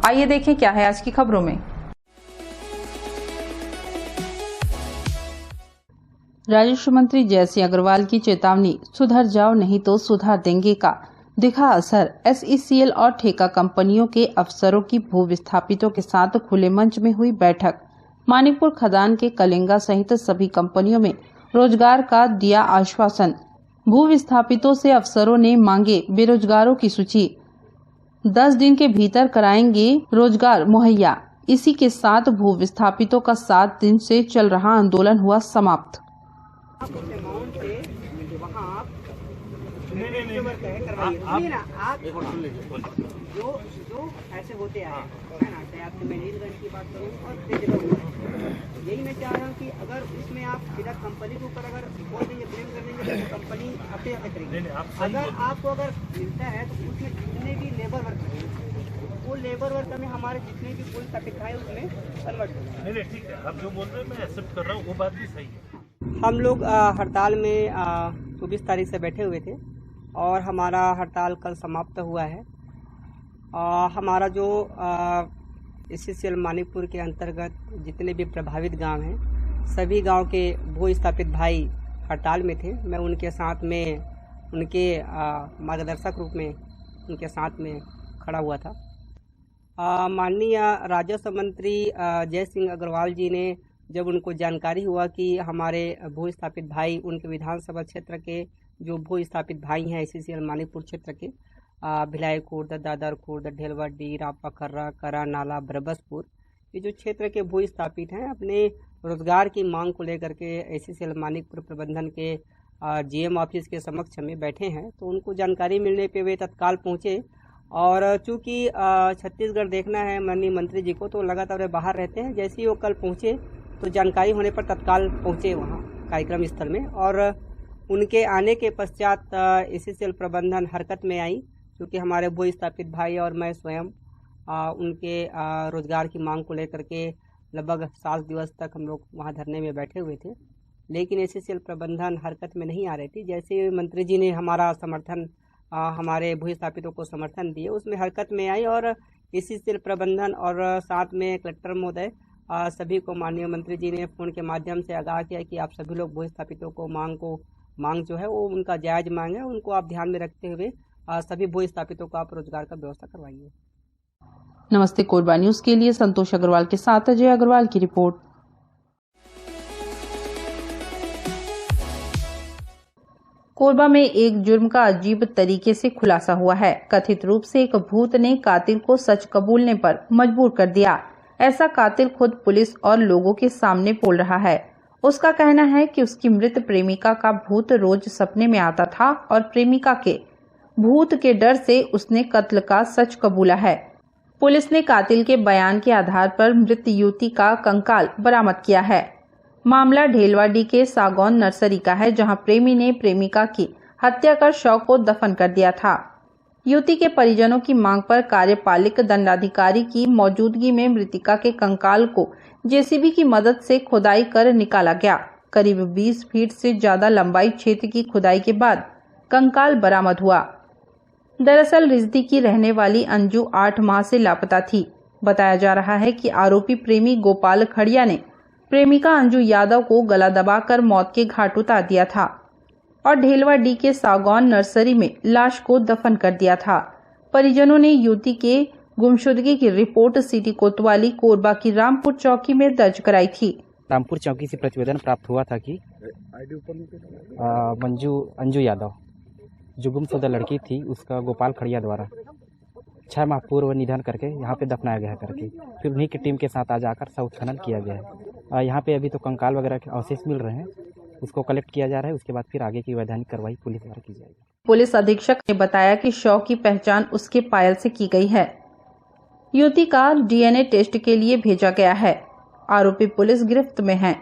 आइए देखें क्या है आज की खबरों में। राजस्व मंत्री जयसिंह अग्रवाल की चेतावनी, सुधर जाओ नहीं तो सुधार देंगे का दिखा असर। SECL और ठेका कंपनियों के अफसरों की भू विस्थापितों के साथ खुले मंच में हुई बैठक। मानिकपुर खदान के कलिंगा सहित सभी कंपनियों में रोजगार का दिया आश्वासन। भू विस्थापितों से अफसरों ने मांगे बेरोजगारों की सूची, 10 दिन के भीतर कराएंगे रोजगार मुहैया। इसी के साथ भू विस्थापितों का 7 दिन से चल रहा आंदोलन हुआ समाप्त। जो ऐसे होते आए है ना, चाहे आपकी मैनेजमेंट की बात करूँ और यही मैं चाह रहा हूँ कि अगर उसमें आप सीधा कंपनी के ऊपर अगर बोल देंगे, ब्लेम कर देंगे तो कंपनी अपने आप करेगी। अगर आपको अगर मिलता है तो उसमें जितने भी लेबर वर्क है वो लेबर वर्क में हमारे जितने भी कुल टॉपिक है उसमें कन्वर्ट होगा। नहीं ठीक है, आप जो बोल रहे हैं मैं एक्सेप्ट कर रहा हूँ, वो बात भी सही है। हम लोग हड़ताल में 24 तारीख से बैठे हुए थे और हमारा हड़ताल कल समाप्त हुआ है। हमारा जो SECL मानिकपुर के अंतर्गत जितने भी प्रभावित गांव हैं, सभी गांव के भू स्थापित भाई हड़ताल में थे। मैं उनके साथ में, उनके मार्गदर्शक रूप में उनके साथ में खड़ा हुआ था। माननीय राजस्व मंत्री जयसिंह अग्रवाल जी ने जब उनको जानकारी हुआ कि हमारे भू स्थापित भाई, उनके विधानसभा क्षेत्र के जो भू स्थापित भाई हैं SECL मानिकपुर क्षेत्र के, भिलाई खुर्द, दादर खुर्द, ढेलवाडी, रापा खर्रा, करा नाला, बरबसपुर, ये जो क्षेत्र के भू स्थापित हैं, अपने रोजगार की मांग को लेकर के SECL मानिकपुर प्रबंधन के GM ऑफिस के समक्ष में बैठे हैं। तो उनको जानकारी मिलने पे वे तत्काल पहुंचे और चूंकि छत्तीसगढ़ देखना है माननीय मंत्री जी को, तो लगातार वे बाहर रहते हैं। जैसे ही वो कल पहुंचे तो जानकारी होने पर तत्काल पहुंचे वहाँ कार्यक्रम स्थल में, और उनके आने के पश्चात SECL प्रबंधन हरकत में आई, क्योंकि हमारे भू स्थापित भाई और मैं स्वयं उनके रोजगार की मांग को लेकर के लगभग 7 दिवस तक हम लोग वहाँ धरने में बैठे हुए थे, लेकिन SECL प्रबंधन हरकत में नहीं आ रही थी। जैसे मंत्री जी ने हमारा समर्थन, हमारे भू स्थापितों को समर्थन दिए, उसमें हरकत में आई और SECL प्रबंधन और साथ में कलेक्टर महोदय सभी को माननीय मंत्री जी ने फ़ोन के माध्यम से आगाह किया कि आप सभी लोग भू स्थापितों को मांग जो है वो उनका जायज़ मांग है, उनको आप ध्यान में रखते हुए सभी भू स्थापितों को आप रोजगार का व्यवस्था करवाइए। नमस्ते कोरबा न्यूज के लिए संतोष अग्रवाल के साथ अजय अग्रवाल की रिपोर्ट। कोरबा में एक जुर्म का अजीब तरीके से खुलासा हुआ है। कथित रूप से एक भूत ने कातिल को सच कबूलने पर मजबूर कर दिया। ऐसा कातिल खुद पुलिस और लोगों के सामने बोल रहा है। उसका कहना है कि उसकी मृत प्रेमिका का भूत रोज सपने में आता था और प्रेमिका के भूत के डर से उसने कत्ल का सच कबूला है। पुलिस ने कातिल के बयान के आधार पर मृत युवती का कंकाल बरामद किया है। मामला ढेलवाडी के सागौन नर्सरी का है, जहां प्रेमी ने प्रेमिका की हत्या कर शव को दफन कर दिया था। युवती के परिजनों की मांग पर कार्यपालिक दंडाधिकारी की मौजूदगी में मृतिका के कंकाल को JCB की मदद से खुदाई कर निकाला गया। करीब 20 फीट से ज्यादा लंबाई क्षेत्र की खुदाई के बाद कंकाल बरामद हुआ। दरअसल रिजदी की रहने वाली अंजू 8 माह से लापता थी। बताया जा रहा है कि आरोपी प्रेमी गोपाल खड़िया ने प्रेमिका अंजू यादव को गला दबाकर मौत के घाट उतार दिया था और ढेलवाडी के सागौन नर्सरी में लाश को दफन कर दिया था। परिजनों ने युवती के गुमशुदगी की रिपोर्ट सिटी कोतवाली कोरबा की रामपुर चौकी में दर्ज कराई थी। रामपुर चौकी से प्रतिवेदन प्राप्त हुआ था कि अंजू यादव जो गुमशुदा लड़की थी, उसका गोपाल खड़िया द्वारा 6 माह पूर्व निधन करके यहाँ पे दफनाया गया करके, फिर उन्हीं की टीम के साथ आज आकर शव उत्खनन किया गया है। यहाँ पे अभी तो कंकाल वगैरह के अवशेष मिल रहे हैं, उसको कलेक्ट किया जा रहा है। उसके बाद फिर आगे की वैधानिक कार्रवाई पुलिस द्वारा की जाएगी। पुलिस अधीक्षक ने बताया कि शव की पहचान उसके पायल से की गई है। युवती का DNA टेस्ट के लिए भेजा गया है। आरोपी पुलिस गिरफ्त में है,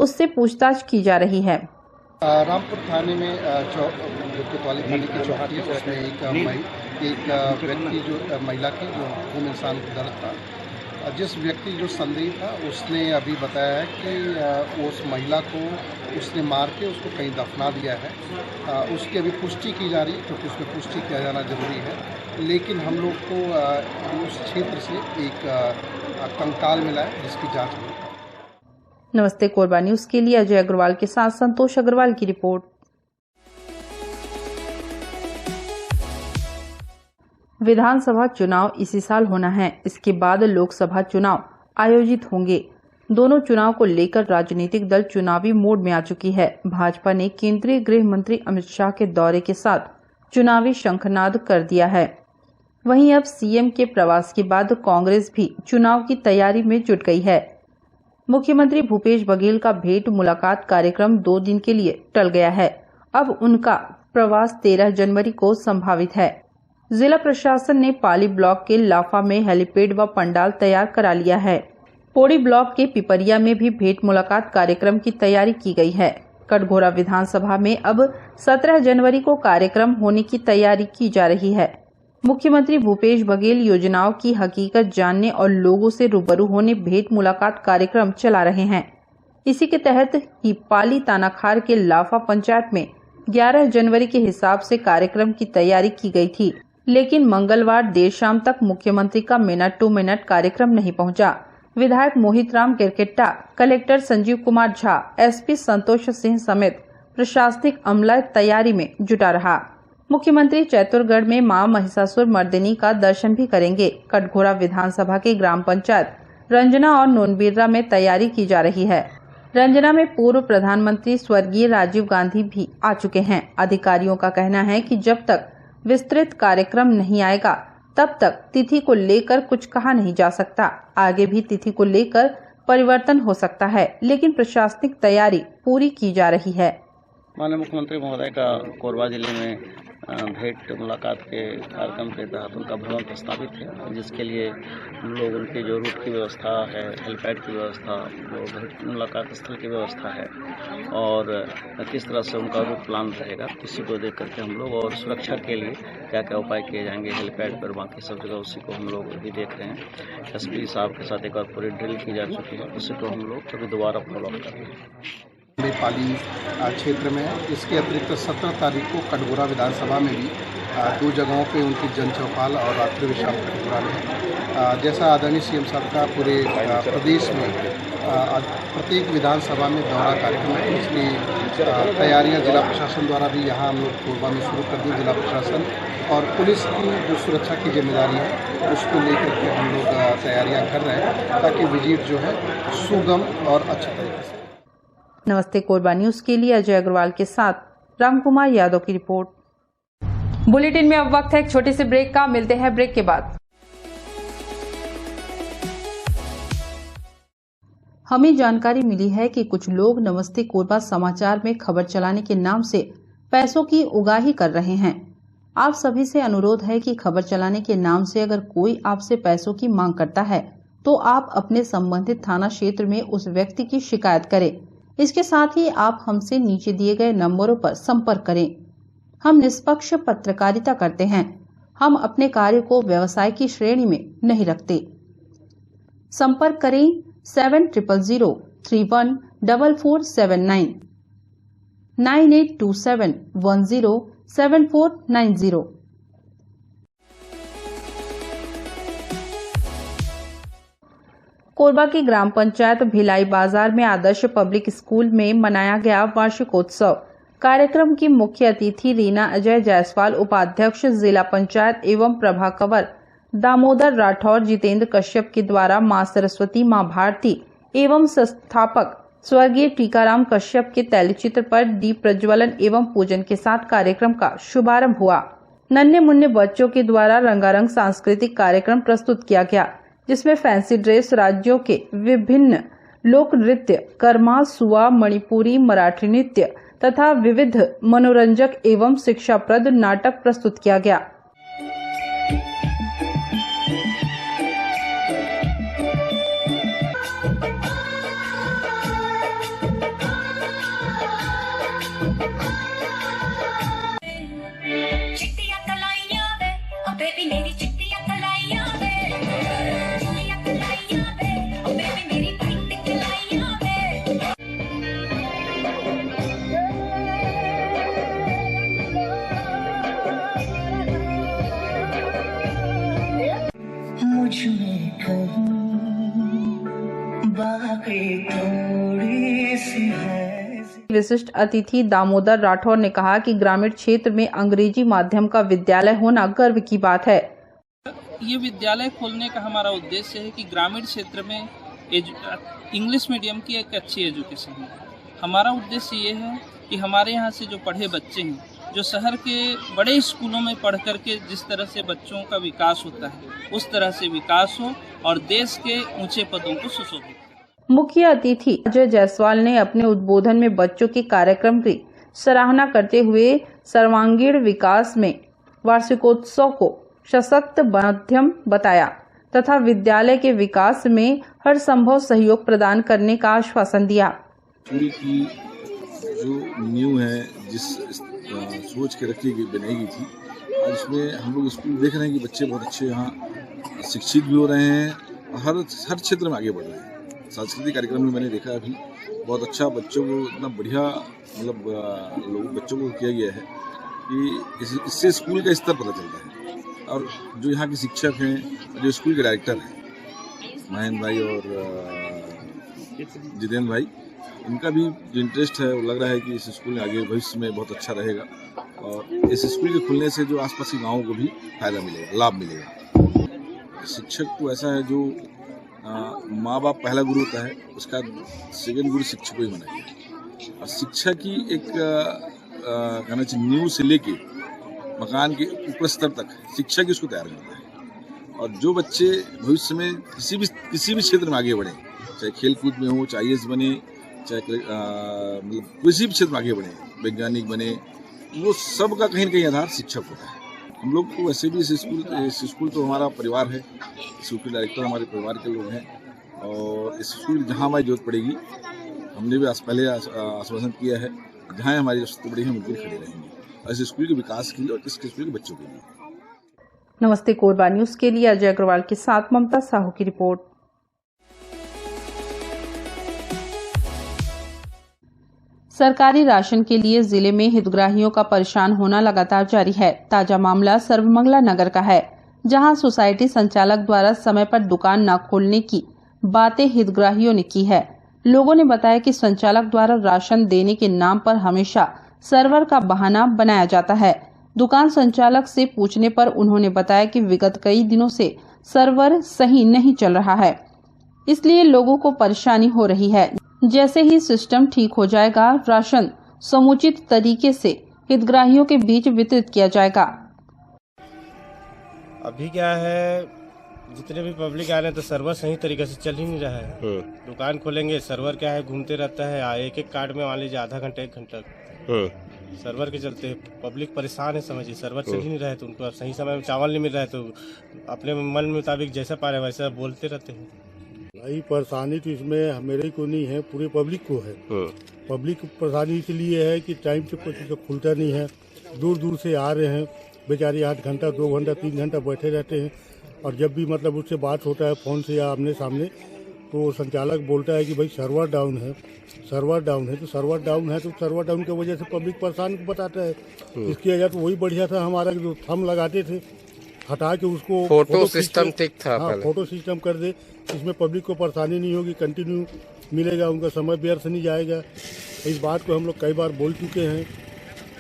उससे पूछताछ की जा रही है। रामपुर थाने में कोतवाली थाने की चौकी है, उसमें एक व्यक्ति जो महिला की जो खून इंसान दर्द था, जिस व्यक्ति जो संदेही था उसने अभी बताया है कि उस महिला को उसने मार के उसको कहीं दफना दिया है। उसकी अभी पुष्टि की जा रही है क्योंकि उसमें पुष्टि किया जाना जरूरी है। लेकिन हम लोग को उस क्षेत्र से एक कंकाल मिला है जिसकी जांच हुई। नमस्ते कोरबा न्यूज के लिए अजय अग्रवाल के साथ संतोष अग्रवाल की रिपोर्ट। विधानसभा चुनाव इसी साल होना है। इसके बाद लोकसभा चुनाव आयोजित होंगे। दोनों चुनाव को लेकर राजनीतिक दल चुनावी मोड में आ चुकी है। भाजपा ने केंद्रीय गृह मंत्री अमित शाह के दौरे के साथ चुनावी शंखनाद कर दिया है। वहीं अब सीएम के प्रवास के बाद कांग्रेस भी चुनाव की तैयारी में जुट गई है। मुख्यमंत्री भूपेश बघेल का भेंट मुलाकात कार्यक्रम 2 दिन के लिए टल गया है। अब उनका प्रवास 13 जनवरी को संभावित है। जिला प्रशासन ने पाली ब्लॉक के लाफा में हेलीपैड व पंडाल तैयार करा लिया है। पौड़ी ब्लॉक के पिपरिया में भी भेंट मुलाकात कार्यक्रम की तैयारी की गई है। कटघोरा विधानसभा में अब 17 जनवरी को कार्यक्रम होने की तैयारी की जा रही है। मुख्यमंत्री भूपेश बघेल योजनाओं की हकीकत जानने और लोगों से रूबरू होने भेंट मुलाकात कार्यक्रम चला रहे हैं। इसी के तहत ही पाली तानाखार के लाफा पंचायत में 11 जनवरी के हिसाब से कार्यक्रम की तैयारी की गई थी, लेकिन मंगलवार देर शाम तक मुख्यमंत्री का मिनट टू मिनट कार्यक्रम नहीं पहुंचा। विधायक मोहित राम गिरकिट्टा, कलेक्टर संजीव कुमार झा, एसपी संतोष सिंह समेत प्रशासनिक अमला तैयारी में जुटा रहा। मुख्यमंत्री चैतुरगढ़ में मां महिषासुर मर्दिनी का दर्शन भी करेंगे। कटघोरा विधानसभा के ग्राम पंचायत रंजना और नोनबीरा में तैयारी की जा रही है। रंजना में पूर्व प्रधानमंत्री स्वर्गीय राजीव गांधी भी आ चुके हैं। अधिकारियों का कहना है कि जब तक विस्तृत कार्यक्रम नहीं आएगा तब तक तिथि को लेकर कुछ कहा नहीं जा सकता। आगे भी तिथि को लेकर परिवर्तन हो सकता है, लेकिन प्रशासनिक तैयारी पूरी की जा रही है। माननीय मुख्यमंत्री महोदय का कोरबा जिले में भेंट मुलाकात के कार्यक्रम के तहत उनका भ्रमण प्रस्तावित है, जिसके लिए लोग उनके जो रूट की व्यवस्था है, हेलीपैड की व्यवस्था, भेंट मुलाकात स्थल की व्यवस्था है और किस तरह से उनका रूट प्लान रहेगा, इसी को देख करके हम लोग और सुरक्षा के लिए क्या क्या उपाय किए जाएंगे हेलीपैड पर, बाकी सब जगह उसी को हम लोग भी देख रहे हैं। एसपी साहब के साथ एक और पूरी ड्रिल की जा चुकी है, उसी को हम लोग कभी दोबारा फॉलोअप कर रहे हैं। पाली क्षेत्र में इसके अतिरिक्त 17 तारीख को कटघोरा विधानसभा में भी 2 जगहों पे उनकी जन चौपाल और रात्रि विश्राम कटघोरा में। जैसा आदरणीय सीएम साहब का पूरे प्रदेश में प्रत्येक विधानसभा में दौरा कार्यक्रम है, इसकी तैयारियां जिला प्रशासन द्वारा भी यहाँ हम लोग कोरबा में शुरू कर दी। जिला प्रशासन और पुलिस की जो सुरक्षा की जिम्मेदारी है उसको लेकर के हम लोग तैयारियाँ कर रहे हैं ताकि विजिट जो है सुगम और अच्छे तरीके से। नमस्ते कोरबा न्यूज के लिए अजय अग्रवाल के साथ रामकुमार यादव की रिपोर्ट। बुलेटिन में अब वक्त है एक छोटे से ब्रेक का। मिलते हैं ब्रेक के बाद। हमें जानकारी मिली है कि कुछ लोग नमस्ते कोरबा समाचार में खबर चलाने के नाम से पैसों की उगाही कर रहे हैं। आप सभी से अनुरोध है कि खबर चलाने के नाम से अगर कोई आपसे पैसों की मांग करता है तो आप अपने संबंधित थाना क्षेत्र में उस व्यक्ति की शिकायत करें। इसके साथ ही आप हमसे नीचे दिए गए नंबरों पर संपर्क करें। हम निष्पक्ष पत्रकारिता करते हैं। हम अपने कार्य को व्यवसाय की श्रेणी में नहीं रखते। संपर्क करें 7000314479 9827107490। कोरबा की ग्राम पंचायत भिलाई बाजार में आदर्श पब्लिक स्कूल में मनाया गया वार्षिकोत्सव। कार्यक्रम की मुख्य अतिथि रीना अजय जायसवाल, उपाध्यक्ष जिला पंचायत एवं प्रभा कंवर दामोदर राठौर, जितेंद्र कश्यप के द्वारा मां सरस्वती, मां भारती एवं संस्थापक स्वर्गीय टीकाराम कश्यप के तैलचित्र पर दीप प्रज्वलन एवं पूजन के साथ कार्यक्रम का शुभारंभ हुआ। नन्हे मुन्ने बच्चों के द्वारा रंगारंग सांस्कृतिक कार्यक्रम प्रस्तुत किया गया, जिसमें फैंसी ड्रेस, राज्यों के विभिन्न लोक नृत्य, कर्मा, सुआ, मणिपुरी, मराठी नृत्य तथा विविध मनोरंजक एवं शिक्षाप्रद नाटक प्रस्तुत किया गया। मेरी चिट्टियां कलाइयां वे, चिट्टियां कलाइयां विशिष्ट अतिथि दामोदर राठौर ने कहा कि ग्रामीण क्षेत्र में अंग्रेजी माध्यम का विद्यालय होना गर्व की बात है। ये विद्यालय खोलने का हमारा उद्देश्य है कि ग्रामीण क्षेत्र में इंग्लिश मीडियम की एक अच्छी एजुकेशन है। हमारा उद्देश्य ये है कि हमारे यहाँ से जो पढ़े बच्चे हैं, जो शहर के बड़े स्कूलों में पढ़ करके जिस तरह से बच्चों का विकास होता है, उस तरह से विकास हो और देश के ऊंचे पदों को सुशोभित। मुख्य अतिथि अजय जायसवाल ने अपने उद्बोधन में बच्चों के कार्यक्रम की सराहना करते हुए सर्वांगीण विकास में वार्षिकोत्सव को सशक्त माध्यम बताया तथा विद्यालय के विकास में हर संभव सहयोग प्रदान करने का आश्वासन दिया। स्कूल की जो नींव है, जिस सोच के रखी गई बनाई गई थी, आज उसमें हम लोग स्कूल देख रहे हैं कि बच्चे बहुत अच्छे यहाँ शिक्षित भी हो रहे हैं, हर क्षेत्र में आगे बढ़ रहे हैं। सांस्कृतिक कार्यक्रम में मैंने देखा अभी बहुत अच्छा बच्चों को इतना बढ़िया मतलब बच्चों को किया गया है कि इससे स्कूल का स्तर पता चलता है। और जो यहाँ के शिक्षक हैं, जो स्कूल के डायरेक्टर हैं महेंद्र भाई और जितेंद्र भाई, इनका भी जो इंटरेस्ट है वो लग रहा है कि इस स्कूल में आगे भविष्य में बहुत अच्छा रहेगा और इस स्कूल के खुलने से जो आसपास के गाँवों को भी फायदा मिलेगा, लाभ मिलेगा। शिक्षक तो ऐसा है जो माँ बाप पहला गुरु होता है, उसका सेकंड गुरु शिक्षक को ही माना गया। और शिक्षा की एक कहना चाहिए नींव से लेके मकान के ऊपर स्तर तक शिक्षा की उसको तैयार करता है। और जो बच्चे भविष्य में किसी भी क्षेत्र में आगे बढ़े, चाहे खेल कूद में हो, चाहे IAS बने, चाहे मतलब किसी भी क्षेत्र में आगे बढ़े, वैज्ञानिक बने, वो सब का कहीं न कहीं आधार शिक्षक होता है। हम लोग तो वैसे भी इस स्कूल तो हमारा परिवार है, स्कूल के डायरेक्टर हमारे परिवार के लोग हैं और इस स्कूल जहाँ हमारी जरूरत पड़ेगी, हमने भी पहले आश्वासन किया है, जहाँ हमारी जरूरत पड़ेगी हम बिल्कुल खड़े रहेंगे और इस स्कूल के विकास के लिए और इसके स्कूल के बच्चों के लिए। नमस्ते कोरबा न्यूज के लिए अजय अग्रवाल के साथ ममता साहू की रिपोर्ट। सरकारी राशन के लिए जिले में हितग्राहियों का परेशान होना लगातार जारी है। ताजा मामला सर्वमंगला नगर का है, जहां सोसाइटी संचालक द्वारा समय पर दुकान न खोलने की बातें हितग्राहियों ने की है। लोगों ने बताया कि संचालक द्वारा राशन देने के नाम पर हमेशा सर्वर का बहाना बनाया जाता है। दुकान संचालक से पूछने पर उन्होंने बताया कि विगत कई दिनों से सर्वर सही नहीं चल रहा है, इसलिए लोगों को परेशानी हो रही है। जैसे ही सिस्टम ठीक हो जाएगा, राशन समुचित तरीके से हितग्राहियों के बीच वितरित किया जाएगा। अभी क्या है, जितने भी पब्लिक आ रहे हैं तो सर्वर सही तरीके से चल ही नहीं रहा है। दुकान खोलेंगे, सर्वर क्या है घूमते रहता है, एक एक कार्ड में मान लीजिए आधा घंटा 1 घंटा सर्वर के चलते पब्लिक परेशान है। समझिए सर्वर चल ही नहीं रहा है तो उनको सही समय में चावल नहीं मिल रहा है तो अपने मन मुताबिक जैसा पा रहे वैसा बोलते रहते हैं। भाई परेशानी तो इसमें मेरे को नहीं है, पूरे पब्लिक को है। पब्लिक परेशानी इसलिए है कि टाइम से कुछ खुलता नहीं है, दूर दूर से आ रहे हैं बेचारे, 8 घंटा 2 घंटा 3 घंटा बैठे रहते हैं। और जब भी मतलब उससे बात होता है फ़ोन से या आमने सामने, तो संचालक बोलता है कि भाई सर्वर डाउन है, सर्वर डाउन है। तो सर्वर डाउन है तो सर्वर डाउन की वजह से पब्लिक परेशान बताता है। इसकी वजह तो वही बढ़िया था हमारा, जो थंब लगाते थे हटा के उसको फोटो सिस्टम ठीक था। हाँ, फोटो सिस्टम कर दे, इसमें पब्लिक को परेशानी नहीं होगी, कंटिन्यू मिलेगा, उनका समय व्यर्थ नहीं जाएगा। इस बात को हम लोग कई बार बोल चुके हैं।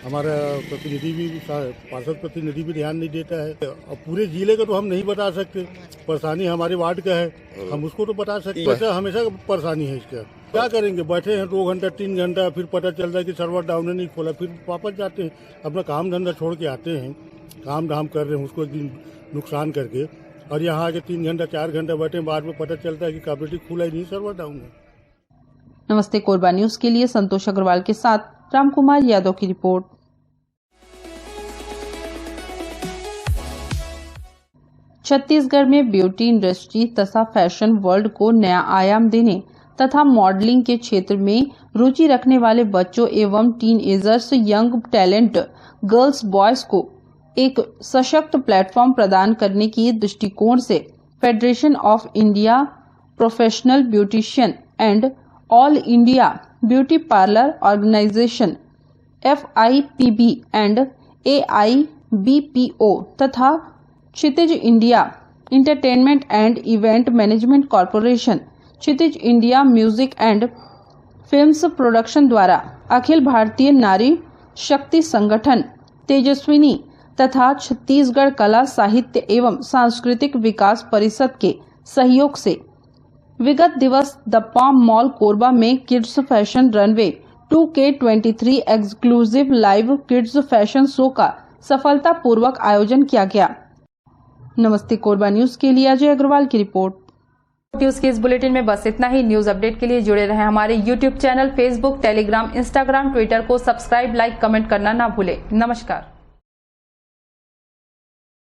हमारा प्रतिनिधि भी, पार्षद प्रतिनिधि भी ध्यान नहीं देता है। अब पूरे जिले का तो हम नहीं बता सकते, परेशानी हमारे वार्ड का है, हम उसको तो बता सकते हैं। हमेशा परेशानी है इसका, क्या करेंगे, बैठे हैं 2 घंटा 3 घंटा, फिर पता चल रहा है कि सर्वर डाउन नहीं खोला, फिर वापस जाते हैं, अपना काम धंधा छोड़ के आते हैं, काम धाम कर रहे हैं उसको नुकसान करके, और यहाँ आके 3 घंटा 4 घंटा बैठे, बाद में पता चलता है कि कॉपरेटिव खुला ही नहीं, सर्वर डाउन है। नमस्ते कोरबा न्यूज के लिए संतोष अग्रवाल के साथ रामकुमार यादव की रिपोर्ट। छत्तीसगढ़ में ब्यूटी इंडस्ट्री तथा फैशन वर्ल्ड को नया आयाम देने तथा मॉडलिंग के क्षेत्र में रुचि रखने वाले बच्चों एवं teenagers, young talent, girls, boys को एक सशक्त प्लेटफॉर्म प्रदान करने की दृष्टिकोण से federation of India professional beautician and all India beauty parlour organisation FIPB and AIBPO तथा Kshitij India entertainment and event management corporation, Kshitij India music and films production द्वारा अखिल भारतीय नारी शक्ति संगठन तेजस्विनी तथा छत्तीसगढ़ कला साहित्य एवं सांस्कृतिक विकास परिषद के सहयोग से विगत दिवस द पाम मॉल कोरबा में kids fashion runway 2K23 exclusive live kids fashion show का सफलतापूर्वक आयोजन किया गया। नमस्ते कोरबा न्यूज के लिए अजय अग्रवाल की रिपोर्ट। न्यूज के इस बुलेटिन में बस इतना ही। न्यूज अपडेट के लिए जुड़े रहें हमारे YouTube channel, Facebook, Telegram, Instagram, Twitter को सब्सक्राइब, लाइक, कमेंट करना ना भूलें। नमस्कार।